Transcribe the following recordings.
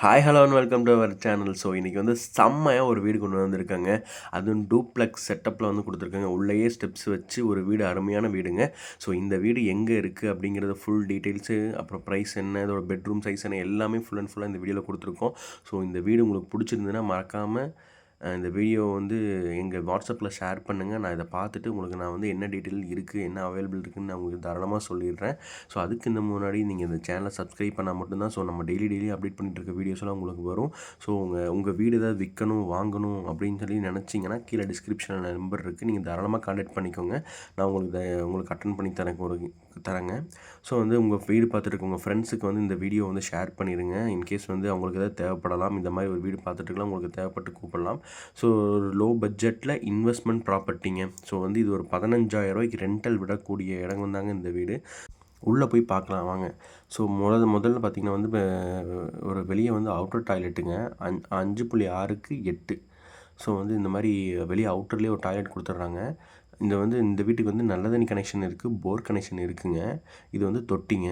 Hi hello and welcome to our channel. So இன்றைக்கி வந்து செம்மையாக ஒரு வீடு கொண்டு வந்திருக்காங்க. அதுவும் டூப்ளெக்ஸ் செட்டப்பில் வந்து கொடுத்துருக்காங்க. உள்ளேயே ஸ்டெப்ஸ் வச்சு ஒரு வீடு, அருமையான வீடுங்க. ஸோ இந்த வீடு எங்கே இருக்குது அப்படிங்கிறது ஃபுல் டீட்டெயில்ஸு, அப்புறம் ப்ரைஸ் என்ன, இதோட பெட்ரூம் சைஸ் என்ன, எல்லாமே ஃபுல் அண்ட் ஃபுல்லாக இந்த வீடியோவில் கொடுத்துருக்கோம். ஸோ இந்த வீடு உங்களுக்கு பிடிச்சிருந்ததுன்னா மறக்காமல் இந்த வீடியோ வந்து எங்கள் வாட்ஸ்அப்பில் ஷேர் பண்ணுங்கள். நான் இதை பார்த்துட்டு உங்களுக்கு நான் வந்து என்ன டீட்டெயில் இருக்குது, என்ன அவைலபிள் இருக்குதுன்னு நான் உங்களுக்கு தாராளமாக சொல்லிடுறேன். ஸோ அதுக்கு இந்த முன்னாடி நீங்கள் இந்த சேனலை சப்ஸ்கிரைப் பண்ணால் மட்டும்தான் ஸோ நம்ம டெய்லி அப்டேட் பண்ணிட்டு இருக்க வீடியோஸ்லாம் உங்களுக்கு வரும். ஸோ உங்கள் வீடு ஏதாவது விற்கணும், வாங்கணும் அப்படின்னு சொல்லி நினச்சிங்கன்னா கீழே டிஸ்கிரிப்ஷனில் நம்பர் இருக்குது. நீங்கள் தாராளமாக கான்டாக்ட் பண்ணிக்கோங்க. நான் உங்களுக்கு அட்டன் பண்ணி தரேங்க. ஸோ வந்து உங்கள் வீடு பார்த்துட்டு உங்கள் ஃப்ரெண்ட்ஸுக்கு வந்து இந்த வீடியோ வந்து ஷேர் பண்ணிடுங்க. இன்கேஸ் வந்து அவங்களுக்கு ஏதாவது தேவைப்படலாம், இந்த மாதிரி ஒரு வீடு பார்த்துட்டுருக்கலாம், உங்களுக்கு தேவைப்பட்டு கூப்பிடலாம். ஸோ லோ பட்ஜெட்டில் இன்வெஸ்ட்மெண்ட் ப்ராப்பர்ட்டிங்க. ஸோ வந்து இது ஒரு 15,000 ரெண்டல் விடக்கூடிய இடம் வந்தாங்க இந்த வீடு. உள்ளே போய் பார்க்கலாம் வாங்க. ஸோ முதல்ல பார்த்திங்கன்னா வந்து ஒரு வெளியே வந்து அவுட்டர் டாய்லெட்டுங்க. 5.6க்கு 8. ஸோ வந்து இந்த மாதிரி வெளியே அவுட்டர்லேயே ஒரு டாய்லெட் கொடுத்துட்றாங்க. இந்த வீட்டுக்கு வந்து நல்ல தண்ணி கனெக்ஷன் இருக்குது, போர் கனெக்ஷன் இருக்குதுங்க. இது வந்து தொட்டிங்க,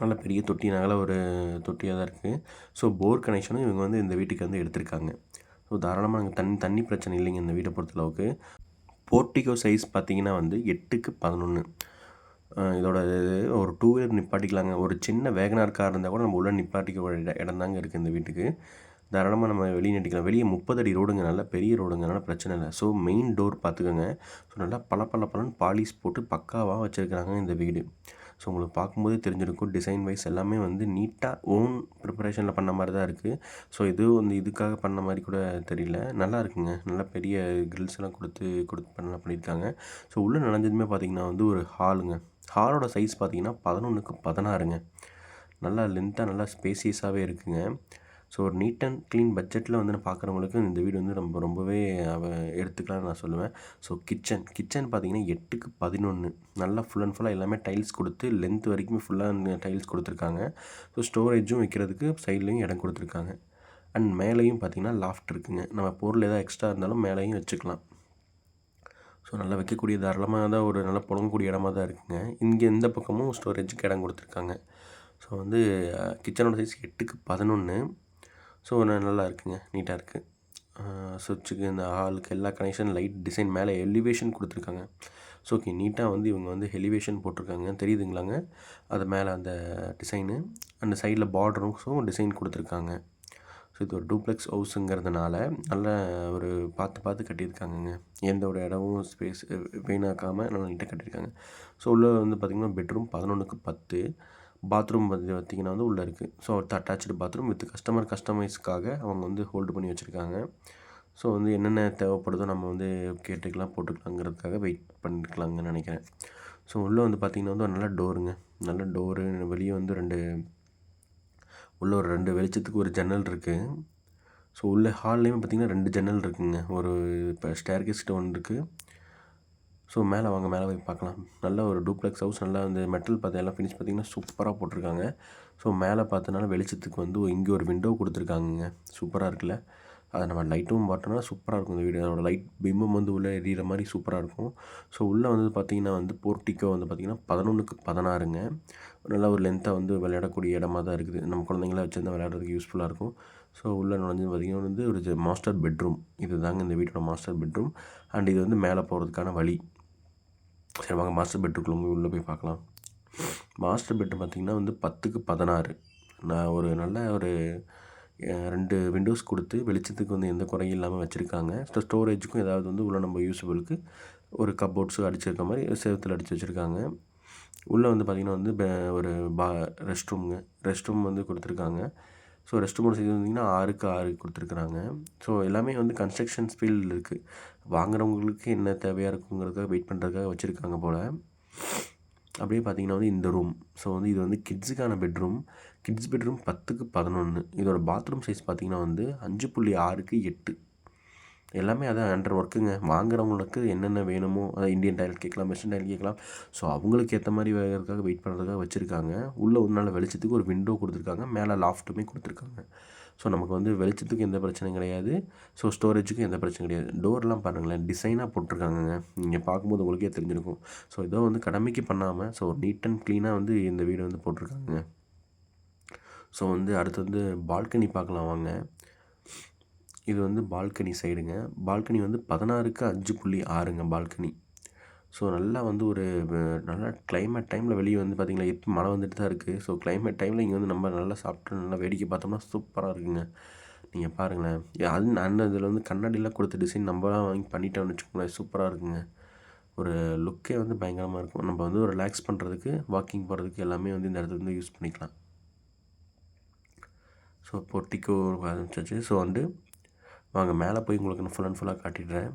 நல்ல பெரிய தொட்டி, நல்ல ஒரு தொட்டியாக தான் இருக்குது. ஸோ போர் கனெக்ஷனும் இவங்க வந்து இந்த வீட்டுக்கு வந்து எடுத்திருக்காங்க. ஸோ தாராளமாக நாங்கள் தண்ணி பிரச்சனை இல்லைங்க இந்த வீட்டை பொறுத்தளவுக்கு. போர்ட்டிகோ சைஸ் பார்த்திங்கன்னா வந்து 8க்கு 11. இதோட ஒரு 2 வீலர் நிப்பாட்டிக்கலாங்க. ஒரு சின்ன வேகனார் கார் இருந்தால் கூட நம்ம உள்ளே நிப்பாட்டிக்க இடம் தாங்க இருக்குது இந்த வீட்டுக்கு. தாராளமாக நம்ம வெளியே நிட்டிக்கலாம். வெளியே 30 அடி ரோடுங்க, நல்லா பெரிய ரோடுங்க, அதனால் பிரச்சனை இல்லை. ஸோ மெயின் டோர் பார்த்துக்கோங்க. ஸோ நல்லா பளபளன்னு பாலிஷ் போட்டு பக்காவாக வச்சுருக்காங்க இந்த வீடு. ஸோ உங்களுக்கு பார்க்கும்போதே தெரிஞ்சிருக்கும், டிசைன் வைஸ் எல்லாமே வந்து நீட்டாக ஓன் ப்ரிப்பரேஷனில் பண்ண மாதிரி தான் இருக்குது. ஸோ இதுக்காக பண்ண மாதிரி கூட தெரியல, நல்லா இருக்குங்க. நல்லா பெரிய கிரில்ஸ் எல்லாம் கொடுத்து பண்ணலாம் பண்ணியிருக்காங்க. ஸோ உள்ளே நுழைஞ்சதுமே பார்த்திங்கன்னா வந்து ஒரு ஹாலுங்க. ஹாலோட சைஸ் பார்த்திங்கன்னா 11க்கு 16ங்க. நல்லா லென்த்தாக நல்லா ஸ்பேசியஸாகவே இருக்குதுங்க. ஸோ ஒரு நீட் அண்ட் க்ளீன் பட்ஜெட்டில் வந்து நான் பார்க்குறவங்களுக்கு இந்த வீடு வந்து ரொம்பவே எடுத்துக்கலாம்னு நான் சொல்லுவேன். ஸோ கிச்சன் பார்த்திங்கன்னா 8க்கு 11. நல்லா ஃபுல் அண்ட் ஃபுல்லாக எல்லாமே டைல்ஸ் கொடுத்து லென்த் வரைக்குமே ஃபுல்லாக டைல்ஸ் கொடுத்துருக்காங்க. ஸோ ஸ்டோரேஜும் வைக்கிறதுக்கு சைட்லேயும் இடம் கொடுத்துருக்காங்க. அண்ட் மேலேயும் பார்த்திங்கன்னா லாஃப்ட் இருக்குதுங்க. நம்ம பொருள் எதாவது எக்ஸ்ட்ரா இருந்தாலும் மேலேயும் வச்சுக்கலாம். ஸோ நல்லா வைக்கக்கூடிய தாராளமாக தான் ஒரு நல்லா புழங்கக்கூடிய இடமா தான் இருக்குதுங்க. இங்கே இந்த பக்கமும் ஸ்டோரேஜுக்கு இடம் கொடுத்துருக்காங்க. ஸோ வந்து கிச்சனோட சைஸ் 8க்கு 11. ஸோ நல்லா இருக்குங்க, நீட்டாக இருக்குது. சுவிட்சுக்கு இந்த ஹாலுக்கு எல்லா கனெக்ஷன், லைட் டிசைன், மேலே எலிவேஷன் கொடுத்துருக்காங்க. ஸோ ஓகே, நீட்டாக வந்து இவங்க வந்து எலிவேஷன் போட்டிருக்காங்க, தெரியுதுங்களாங்க? அது மேலே அந்த டிசைனு, அந்த சைடில் பார்டரும் டிசைன் கொடுத்துருக்காங்க. ஸோ இது ஒரு டூப்ளெக்ஸ் ஹவுஸுங்கிறதுனால நல்ல ஒரு பார்த்து கட்டியிருக்காங்கங்க. எந்த ஒரு இடமும் ஸ்பேஸ் வீணாக்காமல் நல்லா நீட்டாக கட்டியிருக்காங்க. ஸோ உள்ளே வந்து பார்த்திங்கன்னா பெட்ரூம் 11க்கு 10. பாத்ரூம் வந்து பார்த்திங்கன்னா வந்து உள்ளே இருக்குது. ஸோ அட்டாச்சு பாத்ரூம் வித் கஸ்டமைஸ்க்காக அவங்க வந்து ஹோல்டு பண்ணி வச்சுருக்காங்க. ஸோ வந்து என்னென்ன தேவைப்படுதோ நம்ம வந்து கேட்டுக்கலாம், போட்டுக்கலாங்கிறதுக்காக வெயிட் பண்ணிக்கலாங்கன்னு நினைக்கிறேன். ஸோ உள்ளே வந்து பார்த்திங்கன்னா வந்து நல்ல டோருங்க, நல்ல டோரு. வெளியே வந்து உள்ளே ஒரு 2 வெளிச்சத்துக்கு ஒரு ஜன்னல் இருக்குது. ஸோ உள்ளே ஹால்லேயுமே பார்த்திங்கன்னா 2 ஜன்னல் இருக்குதுங்க. ஒரு இப்போ ஸ்டேர்கேஸ்கிட்ட ஒன்று இருக்குது. ஸோ மேலே வாங்க, மேலே போய் பார்க்கலாம். நல்ல ஒரு டூப்ளெக்ஸ் ஹவுஸ், நல்லா அந்த மெட்டல் எல்லாம் ஃபினிஷ் பார்த்திங்கன்னா சூப்பராக போட்டிருக்காங்க. ஸோ மேலே பார்த்தனால வெளிச்சத்துக்கு வந்து இங்கே ஒரு விண்டோ கொடுத்துருக்காங்கங்க. சூப்பராக இருக்குல்ல? அதை நம்ம லைட்டும் பார்த்தோன்னா சூப்பராக இருக்கும். இந்த வீடு அதோட லைட் பிம்பம் வந்து உள்ளே எரியிற மாதிரி சூப்பராக இருக்கும். ஸோ உள்ளே வந்து பார்த்திங்கன்னா வந்து போர்ட்டிக்கோ வந்து பார்த்திங்கன்னா 11க்கு 16ங்க. நல்லா ஒரு லென்த்தாக வந்து விளையாடக்கூடிய இடமா தான் இருக்குது. நம்ம குழந்தைங்களாம் வச்சுருந்தா விளையாடுறதுக்கு யூஸ்ஃபுல்லாக இருக்கும். ஸோ உள்ளே நுழைஞ்சு பார்த்திங்கன்னா வந்து ஒரு மாஸ்டர் பெட்ரூம். இது தாங்க இந்த வீட்டோட மாஸ்டர் பெட்ரூம். அண்ட் இது வந்து மேலே போகிறதுக்கான வழி. சரி வாங்க, மாஸ்டர் பெட்ரூம்குள்ளே உள்ளே போய் பார்க்கலாம். மாஸ்டர் பெட்ரூம் பார்த்திங்கன்னா வந்து 10க்கு 16. நான் ஒரு நல்ல ஒரு 2 விண்டோஸ் கொடுத்து வெளிச்சத்துக்கு வந்து எந்த குறையும் இல்லாமல் வச்சுருக்காங்க. ஸ்டோரேஜுக்கும் ஏதாவது வந்து உள்ள நம்ம யூஸபிளுக்கு ஒரு கப்போர்ட்ஸும் அடிச்சிருக்க மாதிரி செவுத்தில் அடித்து வச்சுருக்காங்க. உள்ளே வந்து பார்த்திங்கன்னா வந்து ஒரு ரெஸ்ட் ரூம் வந்து கொடுத்துருக்காங்க. ஸோ ரெஸ்ட் ரூமோட சைஸ் வந்திங்கன்னா 6க்கு 6 கொடுத்துருக்குறாங்க. ஸோ எல்லாமே வந்து கன்ஸ்ட்ரக்ஷன் ஃபீல்டில் இருக்குது. வாங்குறவங்களுக்கு என்ன தேவையாக இருக்குங்கிறதுக்காக வெயிட் பண்ணுறதுக்காக வச்சுருக்காங்க போல். அப்படியே பார்த்திங்கன்னா வந்து இந்த ரூம். ஸோ வந்து இது வந்து கிட்ஸுக்கான பெட்ரூம். கிட்ஸ் பெட்ரூம் 10க்கு 11. இதோட பாத்ரூம் சைஸ் பார்த்திங்கன்னா வந்து 5.6க்கு 8. எல்லாமே அதான் அண்டர் ஒர்க்குங்க. வாங்குறவங்களுக்கு என்னென்ன வேணுமோ, அதை இந்தியன் டாய்லெட் கேட்கலாம், வெஸ்டர்ன் டாய்லெட் கேட்கலாம். ஸோ அவங்களுக்கு ஏற்ற மாதிரி வேகிறதுக்காக வெயிட் பண்ணுறதுக்காக வச்சுருக்காங்க. உள்ளே ஒரு நாள் வெளிச்சத்துக்கு ஒரு விண்டோ கொடுத்துருக்காங்க, மேலே லாஃப்ட்டுமே கொடுத்துருக்காங்க. ஸோ நமக்கு வந்து வெளிச்சத்துக்கு எந்த பிரச்சனையும் கிடையாது. ஸோ ஸ்டோரேஜுக்கும் எந்த பிரச்சனையும் கிடையாது. டோர்லாம் பாருங்களேன், டிசைனாக போட்டிருக்காங்கங்க. நீங்கள் பார்க்கும்போது உங்களுக்கே தெரிஞ்சிருக்கும். ஸோ வந்து கடமைக்கு பண்ணாமல் ஸோ நீட் அண்ட் க்ளீனாக வந்து இந்த வீடு வந்து போட்டிருக்காங்க. ஸோ வந்து அடுத்து வந்து பால்கனி பார்க்கலாம் வாங்க. இது வந்து பால்கனி சைடுங்க. பால்கனி வந்து 16க்கு 5.6ங்க பால்கனி. ஸோ நல்லா வந்து ஒரு நல்லா கிளைமேட் டைமில் வெளியே வந்து பார்த்திங்கன்னா இப்போ மழை வந்துட்டு தான் இருக்குது. ஸோ கிளைமேட் டைமில் இங்கே வந்து நம்ம நல்லா சாப்பிட்டு நல்லா வேடிக்கை பார்த்தோம்னா சூப்பராக இருக்குங்க. நீங்கள் பாருங்களேன். அந்த இதில் வந்து கண்ணாடிலாம் கொடுத்த டிசைன் நம்மளாம் வாங்கி பண்ணிட்டோம்னு வச்சுக்கோங்களேன், சூப்பராக இருக்குங்க. ஒரு லுக்கே வந்து பயங்கரமாக இருக்கும். நம்ம வந்து ஒரு ரிலாக்ஸ் பண்ணுறதுக்கு, வாக்கிங் போகிறதுக்கு எல்லாமே வந்து இந்த இடத்துல வந்து யூஸ் பண்ணிக்கலாம். ஸோ போர்ட்டிக்கோ ஆரம்பிச்சாச்சு. ஸோ வந்து வாங்க மேலே போய் உங்களுக்கு நான் ஃபுல் அண்ட் ஃபுல்லாக காட்டிடுறேன்.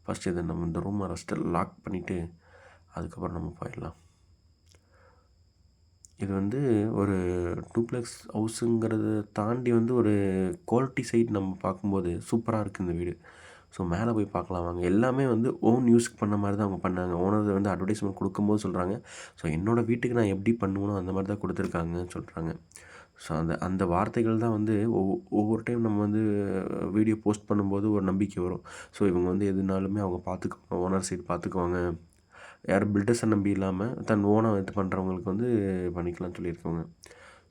ஃபஸ்ட்டு இதை நம்ம இந்த ரூமை ஃபஸ்ட்டு லாக் பண்ணிவிட்டு அதுக்கப்புறம் நம்ம போயிடலாம். இது வந்து ஒரு டூப்ளெக்ஸ் ஹவுஸுங்கிறத தாண்டி வந்து ஒரு குவாலிட்டி சைட் நம்ம பார்க்கும்போது சூப்பராக இருக்குது இந்த வீடு. ஸோ மேலே போய் பார்க்கலாம் வாங்க. எல்லாமே வந்து ஓன் யூஸ்க்கு பண்ண மாதிரி தான் அவங்க பண்ணாங்க. ஓனர் வந்து அட்வர்டைஸ்மெண்ட் கொடுக்கும்போது சொல்கிறாங்க, ஸோ என்னோடய வீட்டுக்கு நான் எப்படி பண்ணுவேனோ அந்த மாதிரி தான் கொடுத்துருக்காங்கன்னு சொல்கிறாங்க. ஸோ அந்த வார்த்தைகள் தான் வந்து ஒவ்வொரு டைம் நம்ம வந்து வீடியோ போஸ்ட் பண்ணும்போது ஒரு நம்பிக்கை வரும். ஸோ இவங்க வந்து எதுனாலுமே அவங்க பார்த்துக்குவாங்க, ஓனர் சைடு பார்த்துக்குவாங்க. யாரும் பில்டர்ஸை நம்பி இல்லாமல் தன் ஓனாக இது பண்ணுறவங்களுக்கு வந்து பண்ணிக்கலாம்னு சொல்லியிருக்காங்க.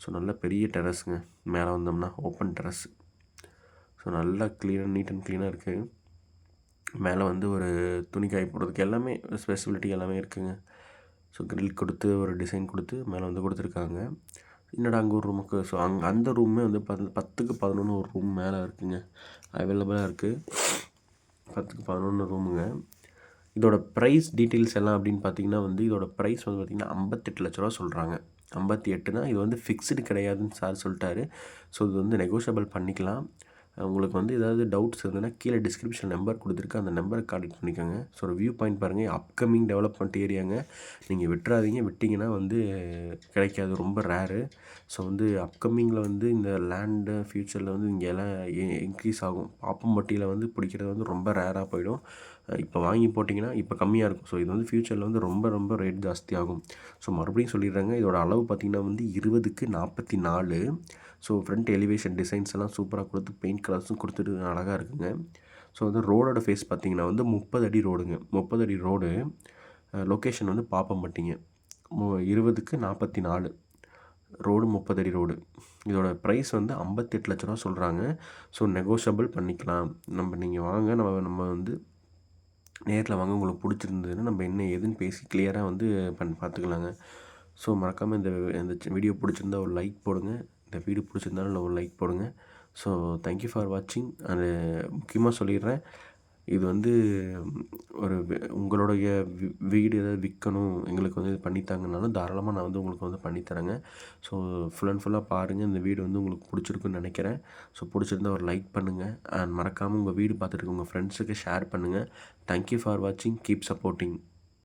ஸோ நல்ல பெரிய டெரஸுங்க. மேலே வந்தோம்னா ஓப்பன் டெரஸ். ஸோ நல்லா நீட் அண்ட் க்ளீனாக இருக்குது. மேலே வந்து ஒரு துணி காய போடுறதுக்கு எல்லாமே ஸ்பெசிபிலிட்டி எல்லாமே இருக்குதுங்க. ஸோ கிரில் கொடுத்து ஒரு டிசைன் கொடுத்து மேலே வந்து கொடுத்துருக்காங்க. என்னடா அங்கே ஒரு ரூமுக்கு, ஸோ அந்த ரூமே வந்து 10க்கு 11 ஒரு ரூம் மேலே இருக்குதுங்க, அவைலபிளாக இருக்குது. 10க்கு 11 ரூமுங்க. இதோட ப்ரைஸ் டீட்டெயில்ஸ் எல்லாம் அப்படின்னு பார்த்தீங்கன்னா வந்து இதோட ப்ரைஸ் வந்து பார்த்திங்கன்னா 58 லட்ச ரூபா சொல்கிறாங்க. 58 இது வந்து ஃபிக்ஸ்டு கிடையாதுன்னு சார் சொல்லிட்டாரு. ஸோ இது வந்து நெகோஷியபிள் பண்ணிக்கலாம். உங்களுக்கு வந்து ஏதாவது டவுட்ஸ் இருந்ததுன்னா கீழே டிஸ்கிரிப்ஷன் நம்பர் கொடுத்துருக்கு, அந்த நம்பரை கான்டெக்ட் பண்ணிக்கோங்க. ஸோ ஒரு வியூ பாயிண்ட் பாருங்கள், அப்கமிங் டெவலப்மெண்ட் ஏரியாங்க. நீங்கள் விட்டுறாதீங்க, விட்டிங்கன்னா வந்து கிடைக்காது, ரொம்ப ரேரு. ஸோ வந்து அப்கமிங்கில் வந்து இந்த லேண்டு ஃப்யூச்சரில் வந்து இங்கே எல்லாம் இன்க்ரீஸ் ஆகும். பாப்பம்பட்டியில் வந்து பிடிக்கிறது வந்து ரொம்ப ரேராக போயிடும். இப்போ வாங்கி போட்டிங்கன்னா இப்போ கம்மியாக இருக்கும். ஸோ இது வந்து ஃப்யூச்சரில் வந்து ரொம்ப ரொம்ப ரேட் ஜாஸ்தி ஆகும். ஸோ மறுபடியும் சொல்லிடுறாங்க, இதோட அளவு பார்த்திங்கன்னா வந்து 20க்கு 44. ஸோ ஃப்ரண்ட் எலிவேஷன் டிசைன்ஸ் எல்லாம் சூப்பராக கொடுத்து பெயிண்ட் கலர்ஸும் கொடுத்துட்டு அழகாக இருக்குங்க. ஸோ வந்து ரோடோட ஃபேஸ் பார்த்திங்கன்னா வந்து 30 அடி ரோடுங்க. 30 அடி ரோடு. லொக்கேஷன் வந்து பாப்பம்பட்டிங்க. 20க்கு 44 ரோடு, 30 அடி ரோடு. இதோட ப்ரைஸ் வந்து 58 லட்ச ரூபா சொல்கிறாங்க. ஸோ நெகோஷியபிள் பண்ணிக்கலாம். நீங்கள் வாங்க, நம்ம வந்து நேரில் வாங்க. உங்களுக்கு பிடிச்சிருந்ததுன்னா நம்ம என்ன ஏதுன்னு பேசி கிளியராக வந்து பார்த்துக்கலாங்க. ஸோ மறக்காமல் இந்த வீடியோ பிடிச்சிருந்தா ஒரு லைக் போடுங்க. இந்த வீடியோ பிடிச்சிருந்தாலும் ஒரு லைக் போடுங்க. ஸோ தேங்க்யூ ஃபார் வாட்சிங். அது முக்கியமாக சொல்லிடுறேன், இது வந்து ஒரு உங்களுடைய வீடு ஏதாவது விற்கணும், எங்களுக்கு வந்து இது பண்ணித்தாங்கனாலும் தாராளமாக நான் வந்து உங்களுக்கு வந்து பண்ணித்தரேங்க. ஸோ ஃபுல் அண்ட் ஃபுல்லாக பாருங்கள். இந்த வீடு வந்து உங்களுக்கு பிடிச்சிருக்குன்னு நினைக்கிறேன். ஸோ பிடிச்சிருந்தா ஒரு லைக் பண்ணுங்கள். அண்ட் மறக்காமல் உங்கள் வீடு பார்த்துட்டு உங்கள் ஃப்ரெண்ட்ஸுக்கு ஷேர் பண்ணுங்கள். தேங்க்யூ ஃபார் வாட்சிங். Keep supporting.